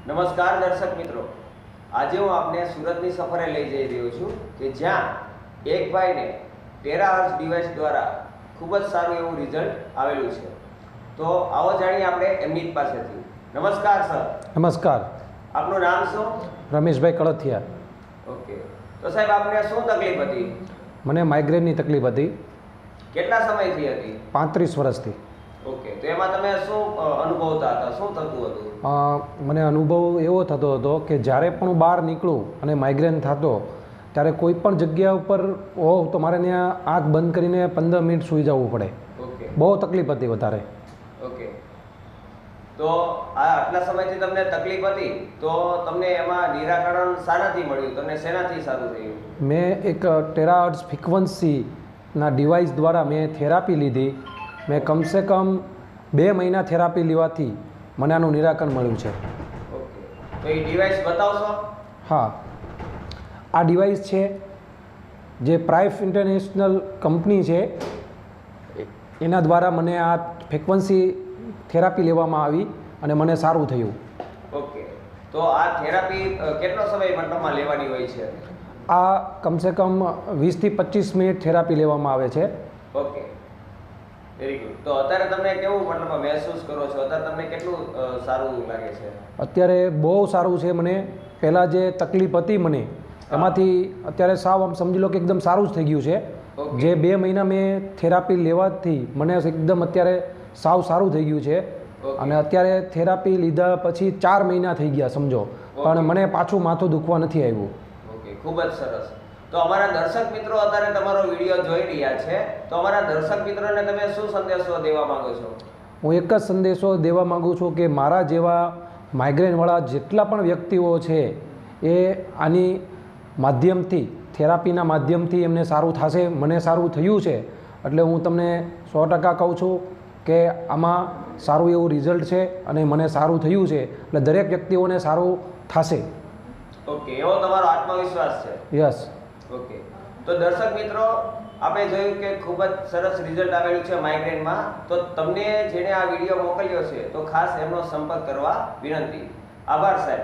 નમસ્કાર દર્શક મિત્રો, આજે હું આપને સુરતની સફરે લઈ જઈ રહ્યો છું કે જ્યાં એક ભાઈને ટેરાહર્ટ્ઝ ડિવાઇસ દ્વારા ખૂબ જ સારું એવું રિઝલ્ટ આવેલું છે. તો આવો જાણીએ આપણે એમની જ પાસેથી. નમસ્કાર સર. નમસ્કાર. આપનું નામ શું? રમેશભાઈ કળથિયા. ઓકે, તો સાહેબ આપને શું તકલીફ હતી? મને માઇગ્રેનની તકલીફ હતી. કેટલા સમયથી હતી? 35 વર્ષથી. ઓકે, તો એમાં તમે શું અનુભવતા હતા? શું થતું હતું? મને અનુભવ એવો થતો હતો કે જ્યારે પણ હું બહાર નીકળું અને માઇગ્રેન થતો ત્યારે કોઈ પણ જગ્યા ઉપર હોઉં તો મારે ત્યાં આંખ બંધ કરીને 15 મિનિટ સૂઈ જવું પડે. ઓકે, બહુ તકલીફ હતી વધારે. ઓકે, તો આ આટલા સમયથી તમને તકલીફ હતી, તો તમને એમાં નિરાકરણ શાનાથી મળ્યું? તમને શેનાથી સારું થયું? મેં એક ટેરાહર્ટ્ઝ ફ્રીક્વન્સીના ડિવાઇસ દ્વારા મેં થેરાપી લીધી. મેં કમસે કમ 2 મહિના થેરાપી લેવાથી મને આનું નિરાકરણ મળ્યું છે. ઓકે, તો એ ડિવાઇસ બતાવશો? હા, આ ડિવાઇસ છે જે પ્રાઇફ ઇન્ટરનેશનલ કંપની છે, એના દ્વારા મને આ ફ્રીક્વન્સી થેરાપી લેવામાં આવી અને મને સારું થયું. ઓકે, તો આ થેરાપી કેટલો સમય મતલબમાં લેવાની હોય છે? આ કમસે કમ 20 થી 25 મિનિટ થેરાપી લેવામાં આવે છે. Okay, very good. તો અત્યારે તમને કેવું મતલબ મહેસૂસ કરો છો? અત્યારે તમને કેટલું સારું લાગે છે? અત્યારે બહુ સારું છે મને. પહેલાં જે તકલીફ હતી મને એમાંથી અત્યારે સાવ આમ સમજી લો કે એકદમ સારું જ થઈ ગયું છે. જે 2 મહિના મેં થેરાપી લેવાથી મને એકદમ અત્યારે સાવ સારું થઈ ગયું છે. અને અત્યારે થેરાપી લીધા પછી 4 મહિના થઈ ગયા સમજો, પણ મને પાછું માથું દુખવા નથી આવ્યું. ઓકે, ખૂબ જ સરસ. તો અમારા દર્શક મિત્રો અત્યારે તમારો વિડીયો જોઈ રહ્યા છે, તો અમારા દર્શક મિત્રોને તમે શું સંદેશો દેવા માંગો છો? હું એક જ સંદેશો દેવા માગું છું કે મારા જેવા માઇગ્રેનવાળા જેટલા પણ વ્યક્તિઓ છે એ આની માધ્યમથી, થેરાપીના માધ્યમથી એમને સારું થશે. મને સારું થયું છે એટલે હું તમને 100% કહું છું કે આમાં સારું એવું રિઝલ્ટ છે અને મને સારું થયું છે, એટલે દરેક વ્યક્તિઓને સારું થશે. ઓકે, એવો તમારો આત્મવિશ્વાસ છે? યસ. ઓકે, તો દર્શક મિત્રો, આપણે જોયું કે ખૂબ જ સરસ રિઝલ્ટ આવેલું છે માઇગ્રેનમાં. તો તમને જેણે આ વિડીયો મોકલ્યો છે તો ખાસ એમનો સંપર્ક કરવા વિનંતી. આભાર સાહેબ.